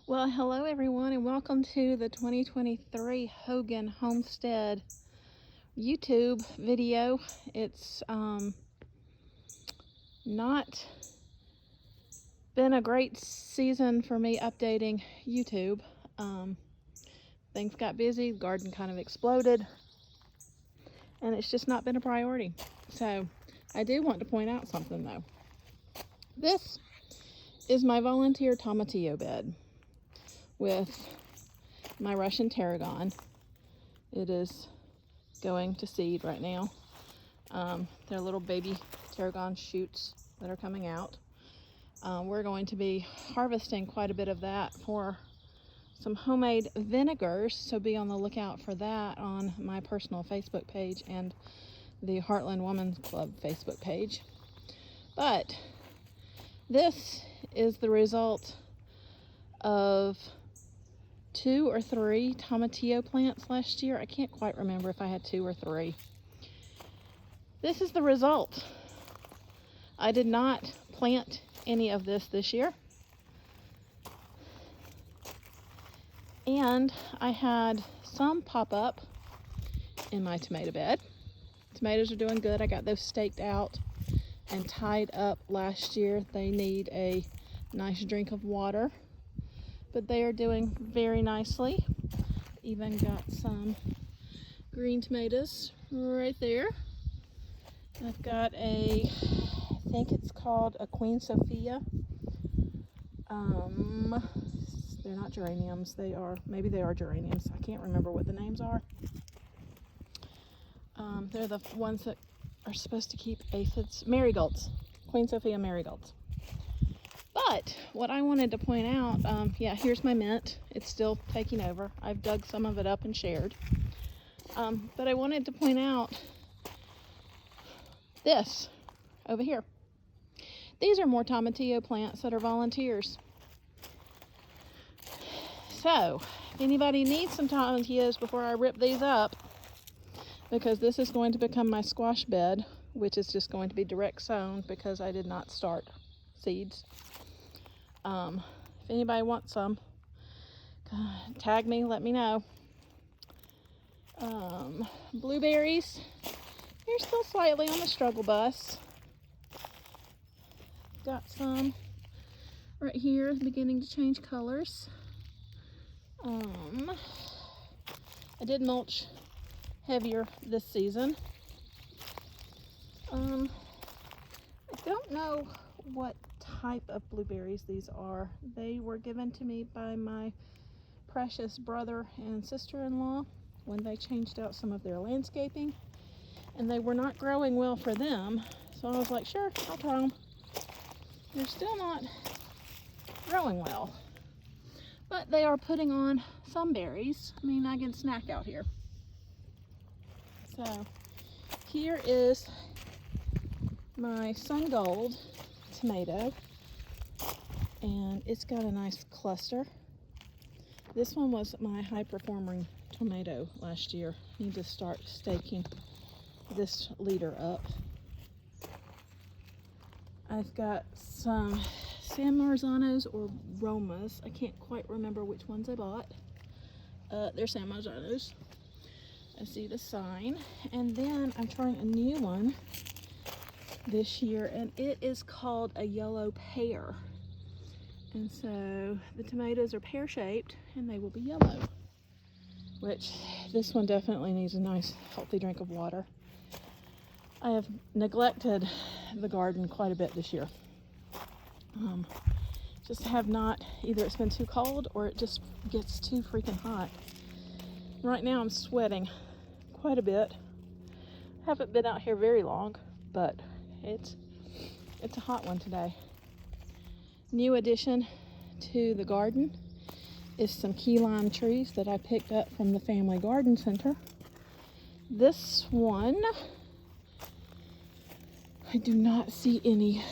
Well, hello everyone, and welcome to the 2023 Hogan Homestead YouTube video. It's not been a great season for me updating YouTube. Things got busy, the garden kind of exploded, and it's just not been a priority. So I do want to point out something though. This is my volunteer tomatillo bed with my Russian tarragon. It is going to seed right now. They're little baby tarragon shoots that are coming out. We're going to be harvesting quite a bit of that for some homemade vinegars, so be on the lookout for that on my personal Facebook page and the Heartland Women's Club Facebook page. But this is the result of 2 or 3 tomatillo plants last year. I can't quite remember if I had 2 or 3. This is the result. I did not plant any of this year. And I had some pop up in my tomato bed. Tomatoes are doing good. I got those staked out and tied up last year. They need a nice drink of water, but they are doing very nicely. Even got some green tomatoes right there. I've got I think it's called a Queen Sophia. They're not geraniums. Maybe they are geraniums. I can't remember what the names are. They're the ones that are supposed to keep aphids. Marigolds. Queen Sophia marigolds. But what I wanted to point out, here's my mint. It's still taking over. I've dug some of it up and shared. But I wanted to point out this over here. These are more tomatillo plants that are volunteers. So, if anybody needs some tomatillos before I rip these up, because this is going to become my squash bed, which is just going to be direct sown because I did not start seeds. If anybody wants some, tag me, let me know. Blueberries, they're still slightly on the struggle bus. Got some right here beginning to change colors. I did mulch heavier this season. I don't know what type of blueberries these are. They were given to me by my precious brother and sister-in-law when they changed out some of their landscaping, and they were not growing well for them, so I was like, sure, I'll try them. They're still not growing well, but they are putting on some berries. I mean, I can snack out here. So here is my Sun Gold tomato, and it's got a nice cluster. This one was my high performing tomato last year. Need to start staking this leader up. I've got some San Marzanos or Romas. I can't quite remember which ones I bought. They're San Marzanos. I see the sign. And then I'm trying a new one this year, and it is called a yellow pear. And so the tomatoes are pear-shaped, and they will be yellow, which this one definitely needs a nice, healthy drink of water. I have neglected the garden quite a bit this year. Just have not, either it's been too cold or it just gets too freaking hot. Right now I'm sweating quite a bit. Haven't been out here very long, but it's a hot one today. New addition to the garden is some key lime trees that I picked up from the Family Garden Center. This one, I do not see any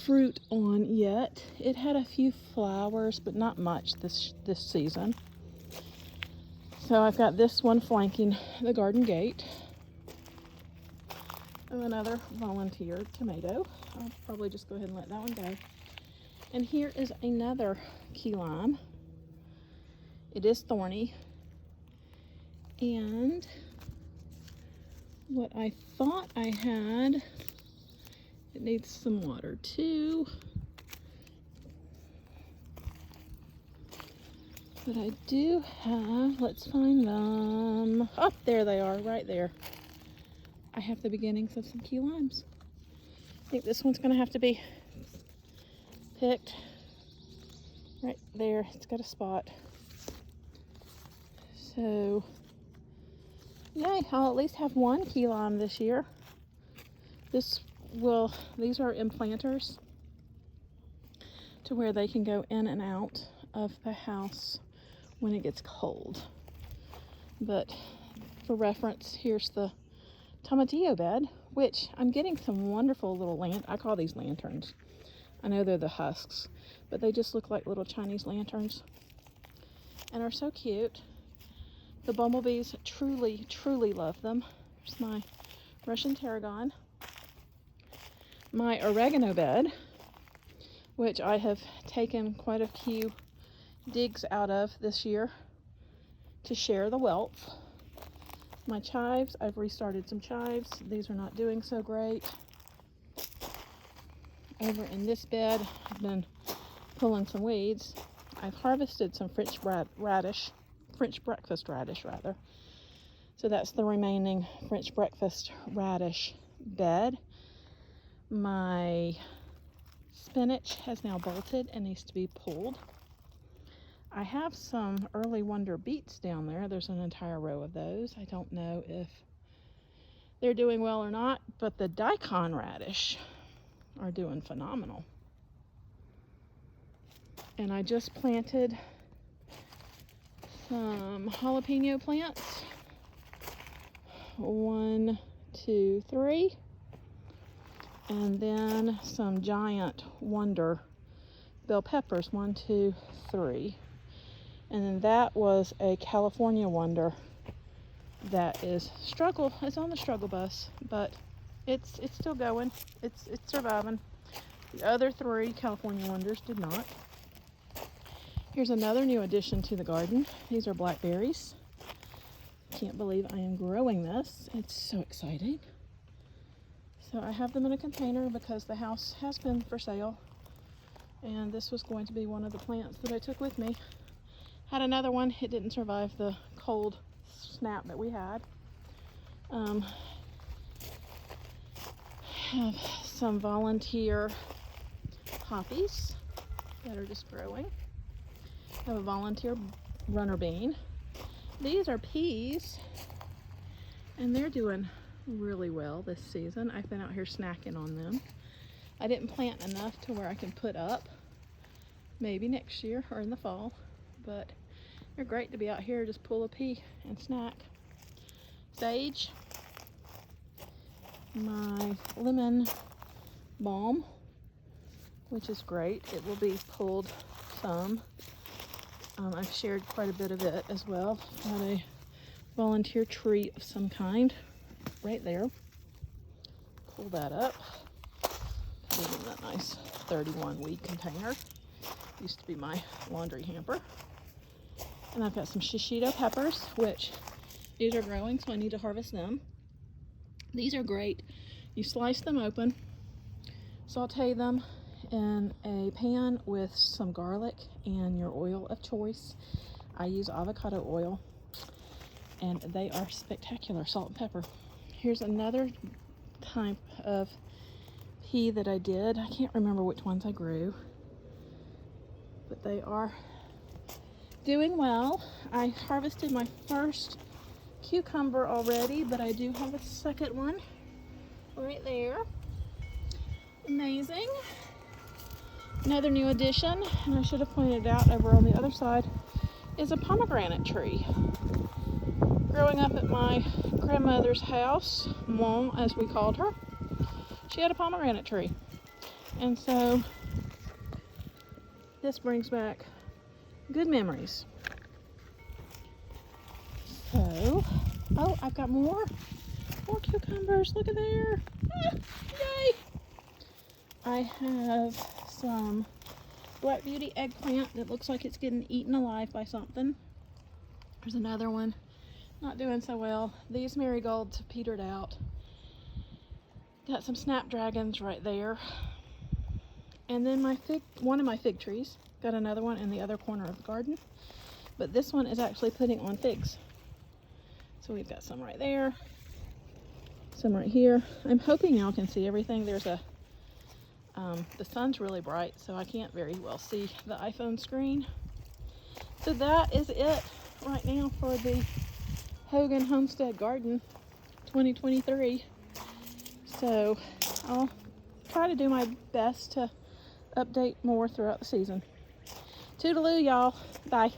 fruit on yet. It had a few flowers, but not much this season. So I've got this one flanking the garden gate. Another volunteer tomato. I'll probably just go ahead and let that one go. And here is another key lime. It is thorny. And what I thought I had, it needs some water too. But I do have, let's find them. Oh, there they are, right there. I have the beginnings of some key limes. I think this one's gonna have to be picked right there. It's got a spot. So, yay, I'll at least have one key lime this year. These are implanters to where they can go in and out of the house when it gets cold. But for reference, here's the tomatillo bed, which I'm getting some wonderful little I call these lanterns. I know they're the husks, but they just look like little Chinese lanterns and are so cute. The bumblebees truly, truly love them. Here's my Russian tarragon. My oregano bed, which I have taken quite a few digs out of this year to share the wealth. My chives, I've restarted some chives. These are not doing so great. Over in this bed, I've been pulling some weeds. I've harvested some French breakfast radish rather. So that's the remaining French breakfast radish bed. My spinach has now bolted and needs to be pulled. I have some early wonder beets down there. There's an entire row of those. I don't know if they're doing well or not, but the daikon radish are doing phenomenal. And I just planted some jalapeno plants. 1, 2, 3. And then some giant wonder bell peppers. 1, 2, 3. And then that was a California wonder that is on the struggle bus, but it's still going. It's surviving. The other 3 California wonders did not. Here's another new addition to the garden. These are blackberries. Can't believe I am growing this. It's so exciting. So I have them in a container because the house has been for sale. And this was going to be one of the plants that I took with me. Had another one. It didn't survive the cold snap that we had. Have some volunteer poppies that are just growing. Have a volunteer runner bean. These are peas, and they're doing really well this season. I've been out here snacking on them. I didn't plant enough to where I can put up, maybe next year or in the fall, but they're great to be out here, just pull a pea and snack. Sage, my lemon balm, which is great. It will be pulled some. I've shared quite a bit of it as well. Got a volunteer tree of some kind right there. Pull that up. Put it in that nice 31 weed container. Used to be my laundry hamper. And I've got some shishito peppers, which these are growing, so I need to harvest them. These are great. You slice them open, saute them in a pan with some garlic and your oil of choice. I use avocado oil, and they are spectacular. Salt and pepper. Here's another type of pea that I did. I can't remember which ones I grew, but they are doing well. I harvested my first cucumber already, but I do have a second one right there. Amazing. Another new addition, and I should have pointed it out over on the other side, is a pomegranate tree. Growing up at my grandmother's house, Mom as we called her, she had a pomegranate tree. And so this brings back good memories. So, oh, I've got more cucumbers. Look at there. Ah, yay! I have some Black Beauty eggplant that looks like it's getting eaten alive by something. There's another one, not doing so well. These marigolds have petered out. Got some snapdragons right there. And then one of my fig trees, got another one in the other corner of the garden. But this one is actually putting on figs. So we've got some right there, some right here. I'm hoping y'all can see everything. There's the sun's really bright, so I can't very well see the iPhone screen. So that is it right now for the Hogan Homestead Garden 2023. So I'll try to do my best to update more throughout the season. Toodaloo, y'all. Bye.